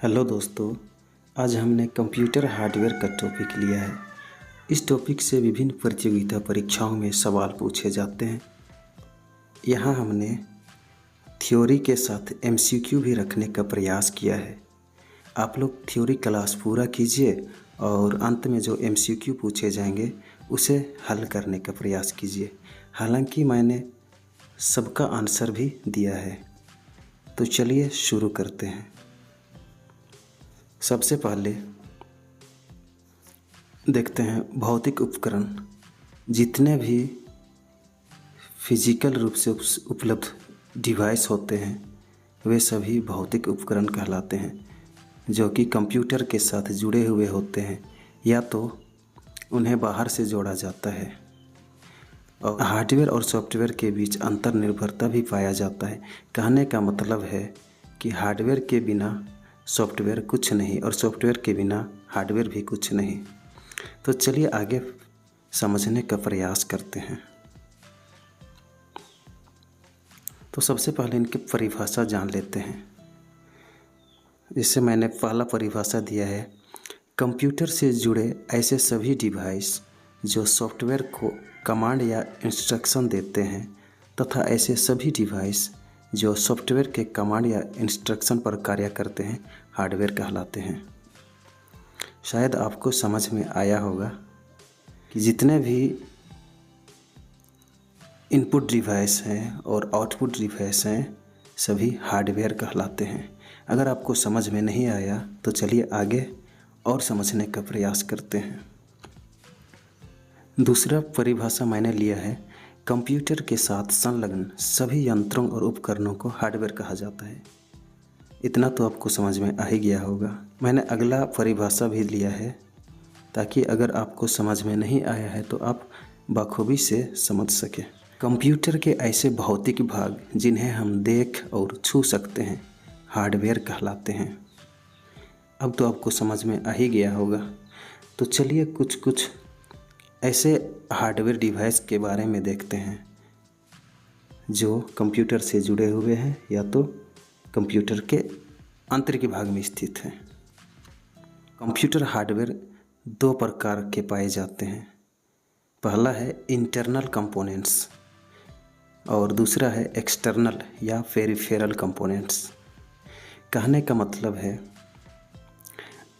Hello दोस्तों, आज हमने कंप्यूटर हार्डवेयर का टॉपिक लिया है। इस टॉपिक से विभिन्न प्रतियोगिता परीक्षाओं में सवाल पूछे जाते हैं। यहाँ हमने थ्योरी के साथ एमसीक्यू भी रखने का प्रयास किया है। आप लोग थ्योरी क्लास पूरा कीजिए और अंत में जो एमसीक्यू पूछे जाएंगे उसे हल करने का प्रयास कीजिए। हालांकि मैंने सबका आंसर भी दिया है। तो चलिए शुरू करते हैं। सबसे पहले देखते हैं भौतिक उपकरण। जितने भी फिजिकल रूप से उपलब्ध डिवाइस होते हैं वे सभी भौतिक उपकरण कहलाते हैं, जो कि कंप्यूटर के साथ जुड़े हुए होते हैं या तो उन्हें बाहर से जोड़ा जाता है। और हार्डवेयर और सॉफ्टवेयर के बीच अंतर निर्भरता भी पाया जाता है। कहने का मतलब है कि हार्डवेयर के बिना सॉफ्टवेयर कुछ नहीं और सॉफ्टवेयर के बिना हार्डवेयर भी कुछ नहीं। तो चलिए आगे समझने का प्रयास करते हैं। तो सबसे पहले इनकी परिभाषा जान लेते हैं। जैसे मैंने पहला परिभाषा दिया है, कंप्यूटर से जुड़े ऐसे सभी डिवाइस जो सॉफ्टवेयर को कमांड या इंस्ट्रक्शन देते हैं तथा ऐसे सभी डिवाइस जो सॉफ्टवेयर के कमांड या इंस्ट्रक्शन पर कार्य करते हैं हार्डवेयर कहलाते हैं। शायद आपको समझ में आया होगा कि जितने भी इनपुट डिवाइस हैं और आउटपुट डिवाइस हैं सभी हार्डवेयर कहलाते हैं। अगर आपको समझ में नहीं आया तो चलिए आगे और समझने का प्रयास करते हैं। दूसरा परिभाषा मैंने लिया है, कंप्यूटर के साथ संलग्न सभी यंत्रों और उपकरणों को हार्डवेयर कहा जाता है। इतना तो आपको समझ में आ ही गया होगा। मैंने अगला परिभाषा भी लिया है ताकि अगर आपको समझ में नहीं आया है तो आप बखूबी से समझ सकें। कंप्यूटर के ऐसे भौतिक भाग जिन्हें हम देख और छू सकते हैं हार्डवेयर कहलाते हैं। अब तो आपको समझ में आ ही गया होगा। तो चलिए कुछ ऐसे हार्डवेयर डिवाइस के बारे में देखते हैं जो कंप्यूटर से जुड़े हुए हैं या तो कंप्यूटर के आंतरिक भाग में स्थित हैं। कंप्यूटर हार्डवेयर दो प्रकार के पाए जाते हैं। पहला है इंटरनल कंपोनेंट्स और दूसरा है एक्सटर्नल या पेरिफेरल कंपोनेंट्स। कहने का मतलब है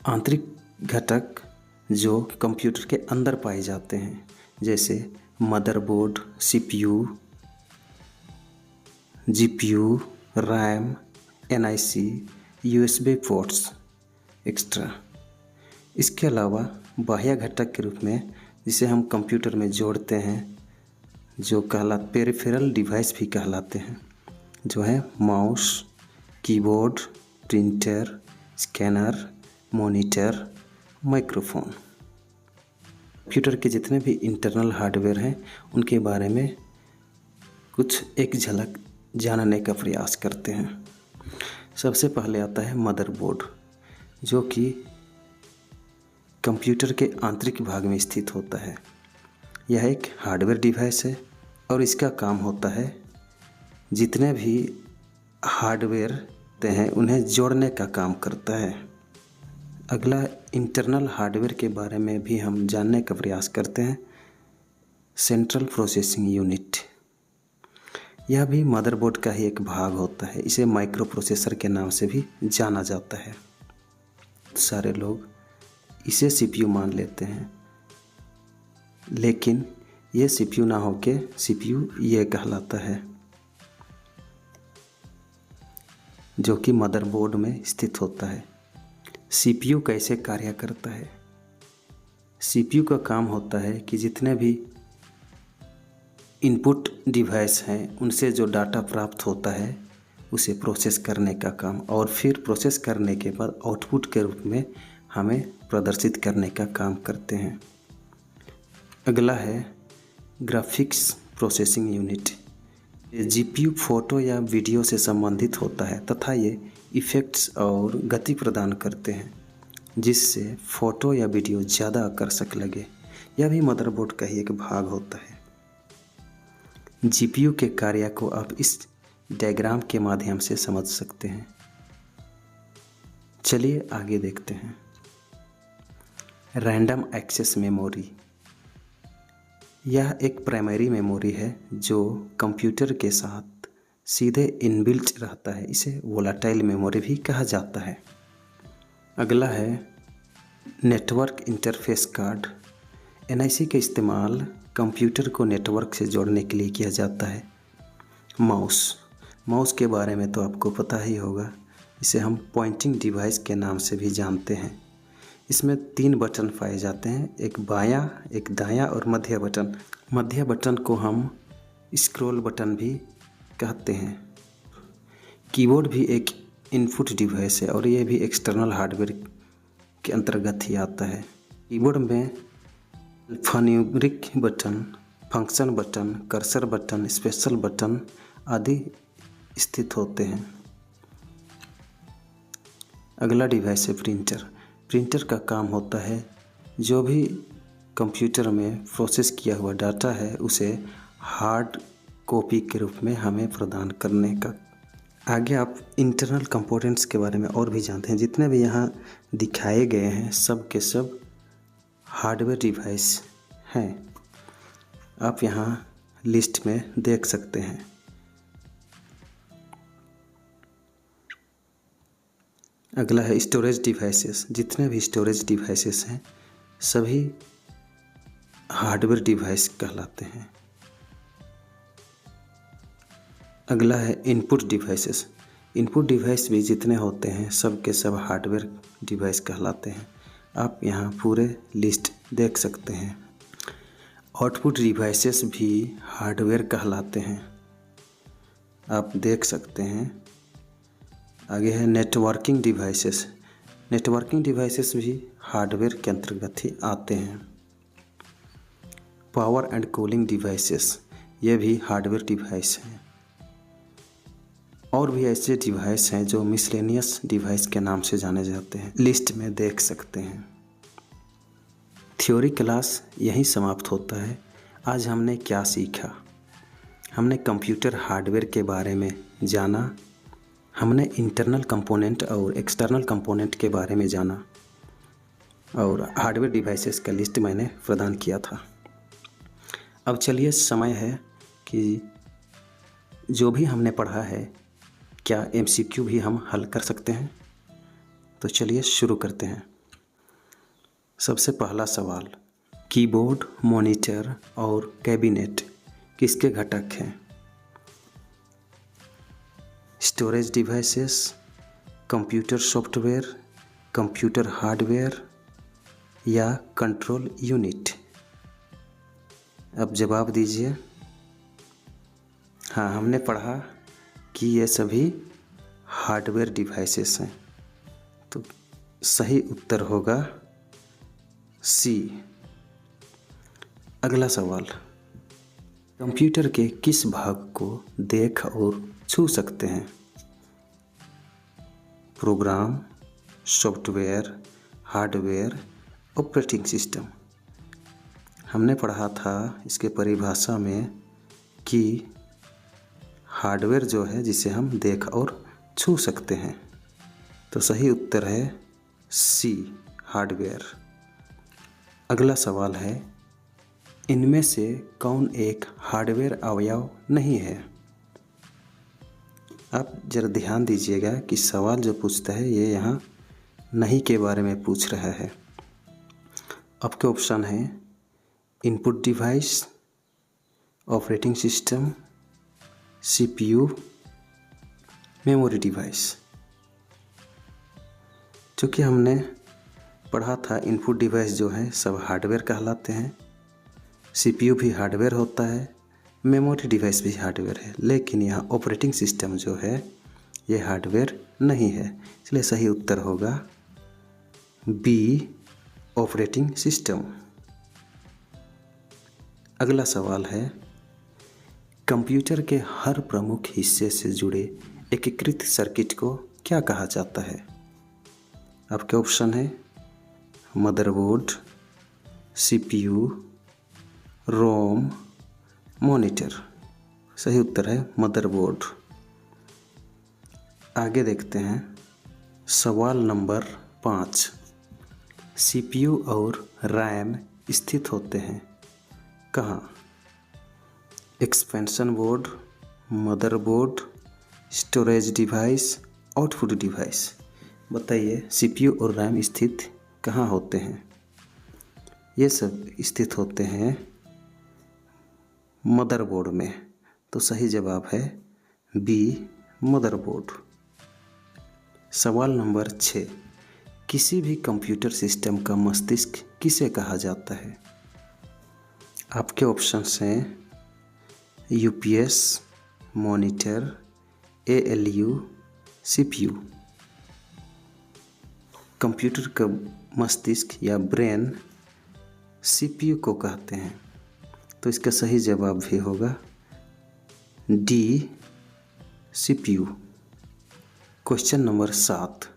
आंतरिक घटक जो कंप्यूटर के अंदर पाए जाते हैं, जैसे motherboard, CPU, GPU, RAM, NIC, USB ports extra. इसके अलावा बाह्य घटक के रूप में जिसे हम कंप्यूटर में जोड़ते हैं जो पेरिफेरल डिवाइस भी कहलाते हैं, जो है mouse, keyboard, printer, scanner, monitor, microphone. Computer के जितने भी इंटरनल हार्डवेयर हैं उनके बारे में कुछ एक झलक जानने का प्रयास करते हैं। सबसे पहले आता है मदरबोर्ड, जो कि कंप्यूटर के आंतरिक भाग में स्थित होता है। यह एक हार्डवेयर डिवाइस है और इसका काम होता है जितने भी हार्डवेयर होते हैं उन्हें जोड़ने का काम करता है। अगला इंटरनल हार्डवेयर के बारे में भी हम जानने का प्रयास करते हैं, सेंट्रल प्रोसेसिंग यूनिट। यह भी मदरबोर्ड का ही एक भाग होता है। इसे माइक्रो प्रोसेसर के नाम से भी जाना जाता है। सारे लोग इसे सीपीयू मान लेते हैं, लेकिन ये सीपीयू ना होके सीपीयू ये कहलाता है, जो कि मदरबोर्ड में स्थित होता है। सीपीयू कैसे कार्य करता है? सीपीयू का काम होता है कि जितने भी इनपुट डिवाइस हैं उनसे जो डाटा प्राप्त होता है उसे प्रोसेस करने का काम, और फिर प्रोसेस करने के बाद आउटपुट के रूप में हमें प्रदर्शित करने का काम करते हैं। अगला है graphics processing unit. GPU photo या वीडियो से संबंधित होता है तथा ये इफ़ेक्ट्स और गति प्रदान करते हैं जिससे फ़ोटो या वीडियो ज़्यादा आकर्षक लगे। यह भी मदरबोर्ड का ही एक भाग होता है। जीपीयू के कार्य को आप इस डायग्राम के माध्यम से समझ सकते हैं। चलिए आगे देखते हैं। रैंडम एक्सेस मेमोरी, यह एक प्राइमरी मेमोरी है जो कंप्यूटर के साथ सीधे इनबिल्ट रहता है। इसे वोलाटाइल मेमोरी भी कहा जाता है। अगला है नेटवर्क इंटरफेस कार्ड। एनआईसी का इस्तेमाल कंप्यूटर को नेटवर्क से जोड़ने के लिए किया जाता है। माउस के बारे में तो आपको पता ही होगा। इसे हम पॉइंटिंग डिवाइस के नाम से भी जानते हैं। इसमें 3 बटन पाए जाते हैं, एक बायां, एक दायां और मध्य बटन। मध्य बटन को हम स्क्रॉल बटन भी कहते हैं। कीबोर्ड भी एक इनपुट डिवाइस है और ये भी एक्सटर्नल हार्डवेयर के अंतर्गत ही आता है। कीबोर्ड में alphanumeric button, function button, cursor button, special button आदि स्थित होते हैं। अगला डिवाइस है प्रिंटर। प्रिंटर का काम होता है जो भी कंप्यूटर में प्रोसेस किया हुआ डाटा है उसे हार्ड कॉपी के रूप में हमें प्रदान करने का। आगे आप इंटरनल कंपोनेंट्स के बारे में और भी जानते हैं। जितने भी यहाँ दिखाए गए हैं सब के सब हार्डवेयर डिवाइस हैं। आप यहाँ लिस्ट में देख सकते हैं। अगला है स्टोरेज डिवाइसेस। जितने भी स्टोरेज डिवाइसेस हैं सभी हार्डवेयर डिवाइस कहलाते हैं। अगला है इनपुट डिवाइसेस। इनपुट डिवाइस भी जितने होते हैं सब के सब हार्डवेयर डिवाइस कहलाते हैं। आप यहाँ पूरे लिस्ट देख सकते हैं। आउटपुट डिवाइसेस भी हार्डवेयर कहलाते हैं, आप देख सकते हैं। आगे है नेटवर्किंग डिवाइसेस। नेटवर्किंग डिवाइसेस भी हार्डवेयर के अंतर्गत ही आते हैं। पावर एंड कूलिंग डिवाइसेस, ये भी हार्डवेयर डिवाइस हैं। और भी ऐसे डिवाइस हैं जो मिसलेनियस डिवाइस के नाम से जाने जाते हैं, लिस्ट में देख सकते हैं। थ्योरी क्लास यहीं समाप्त होता है। आज हमने क्या सीखा? हमने कंप्यूटर हार्डवेयर के बारे में जाना, हमने इंटरनल कंपोनेंट और एक्सटर्नल कंपोनेंट के बारे में जाना और हार्डवेयर डिवाइसेस का लिस्ट मैंने प्रदान किया था। अब चलिए समय है कि जो भी हमने पढ़ा है क्या एमसीक्यू भी हम हल कर सकते हैं। तो चलिए शुरू करते हैं। सबसे पहला सवाल, कीबोर्ड, मॉनिटर और कैबिनेट किसके घटक हैं? Storage devices, computer software, computer hardware या कंट्रोल यूनिट? अब जवाब दीजिए। हाँ, हमने पढ़ा कि ये सभी हार्डवेयर डिवाइसेस हैं, तो सही उत्तर होगा सी। अगला सवाल, कंप्यूटर के किस भाग को देख और छू सकते हैं? Program, software, hardware, operating system? हमने पढ़ा था इसके परिभाषा में कि हार्डवेयर जो है जिसे हम देख और छू सकते हैं, तो सही उत्तर है सी, हार्डवेयर। अगला सवाल है, इनमें से कौन एक हार्डवेयर अवयव नहीं है? आप जरा ध्यान दीजिएगा कि सवाल जो पूछता है ये यहाँ नहीं के बारे में पूछ रहा है। आपके ऑप्शन है input device, operating system, CPU, memory device. चूँकि हमने पढ़ा था इनपुट डिवाइस जो है सब हार्डवेयर कहलाते हैं, सीपीयू भी हार्डवेयर होता है, मेमोरी डिवाइस भी हार्डवेयर है, लेकिन यहाँ ऑपरेटिंग सिस्टम जो है ये हार्डवेयर नहीं है, इसलिए सही उत्तर होगा बी, ऑपरेटिंग सिस्टम। अगला सवाल है, कंप्यूटर के हर प्रमुख हिस्से से जुड़े एकीकृत सर्किट को क्या कहा जाता है? आपके ऑप्शन है मदरबोर्ड, सीपीयू, रोम, मॉनिटर। सही उत्तर है मदरबोर्ड। आगे देखते हैं, सवाल नंबर 5। सीपीयू और रैम स्थित होते हैं कहाँ? Expansion board, motherboard, storage device, output device. बताइए सीपीयू और रैम स्थित कहाँ होते हैं? ये सब स्थित होते हैं मदरबोर्ड में। तो सही जवाब है बी, मदरबोर्ड। सवाल नंबर 6। किसी भी कंप्यूटर सिस्टम का मस्तिष्क किसे कहा जाता है? आपके ऑप्शंस हैं UPS, monitor, ALU, CPU. Computer का मस्तिष्क या ब्रेन सीपीयू को कहते हैं, तो इसका सही जवाब भी होगा डी, सीपीयू। Question number 7।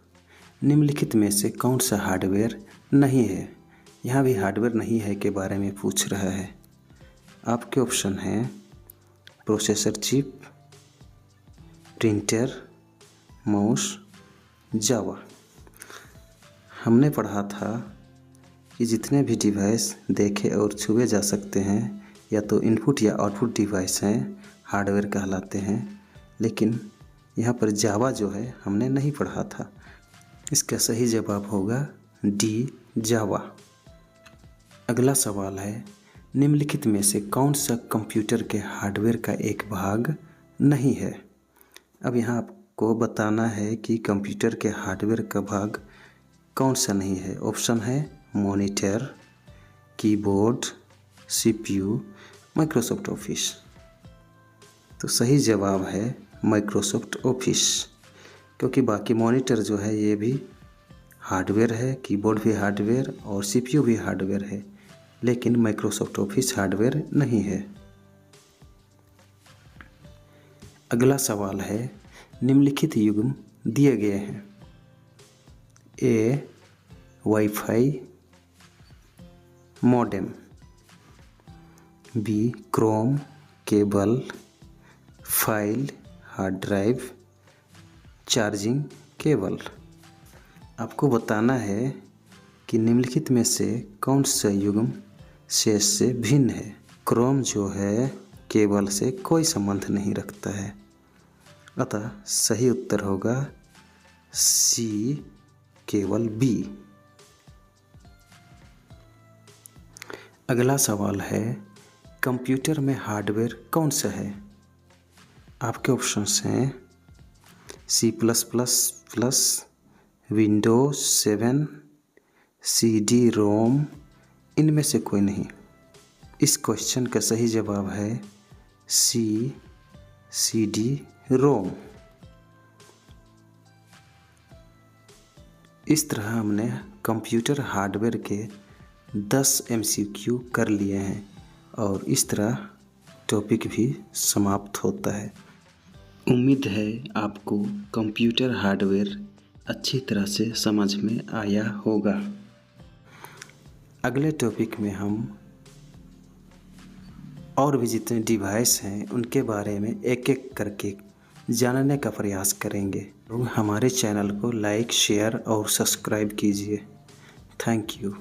निम्नलिखित में से कौन सा हार्डवेयर नहीं है? यहाँ भी हार्डवेयर नहीं है के बारे में पूछ रहा है। आपके ऑप्शन हैं प्रोसेसर चिप, प्रिंटर, माउस, जावा। हमने पढ़ा था कि जितने भी डिवाइस देखे और छुए जा सकते हैं या तो इनपुट या आउटपुट डिवाइस हैं, हार्डवेयर कहलाते हैं। लेकिन यहाँ पर जावा जो है हमने नहीं पढ़ा था। इसका सही जवाब होगा डी, जावा। अगला सवाल है निम्नलिखित में से कौन सा कंप्यूटर के हार्डवेयर का एक भाग नहीं है? अब यहाँ आपको बताना है कि कंप्यूटर के हार्डवेयर का भाग कौन सा नहीं है। ऑप्शन है monitor, keyboard, CPU, Microsoft office. तो सही जवाब है माइक्रोसॉफ्ट ऑफिस, क्योंकि बाकी मॉनिटर जो है ये भी हार्डवेयर है, कीबोर्ड भी हार्डवेयर और सीपीयू भी हार्डवेयर है, लेकिन माइक्रोसॉफ्ट ऑफिस हार्डवेयर नहीं है। अगला सवाल है निम्नलिखित युग्म दिए गए हैं। A, wifi modem, B, chrome cable, file hard drive, charging cable. आपको बताना है कि निम्नलिखित में से कौन सा युग्म शेष से भिन्न है। क्रोम जो है केबल से कोई संबंध नहीं रखता है, अतः सही उत्तर होगा सी, केवल बी। अगला सवाल है कंप्यूटर में हार्डवेयर कौन सा है? आपके ऑप्शंस हैं C++, विंडोज 7, CD रोम। इनमें से कोई नहीं। इस क्वेश्चन का सही जवाब है सी, CD रोम। इस तरह हमने कंप्यूटर हार्डवेयर के 10 MCQ कर लिए हैं और इस तरह टॉपिक भी समाप्त होता है। उम्मीद है आपको कंप्यूटर हार्डवेयर अच्छी तरह से समझ में आया होगा। अगले टॉपिक में हम और भी जितने डिवाइस हैं उनके बारे में एक एक करके जानने का प्रयास करेंगे। हमारे चैनल को लाइक, शेयर और सब्सक्राइब कीजिए। Thank you.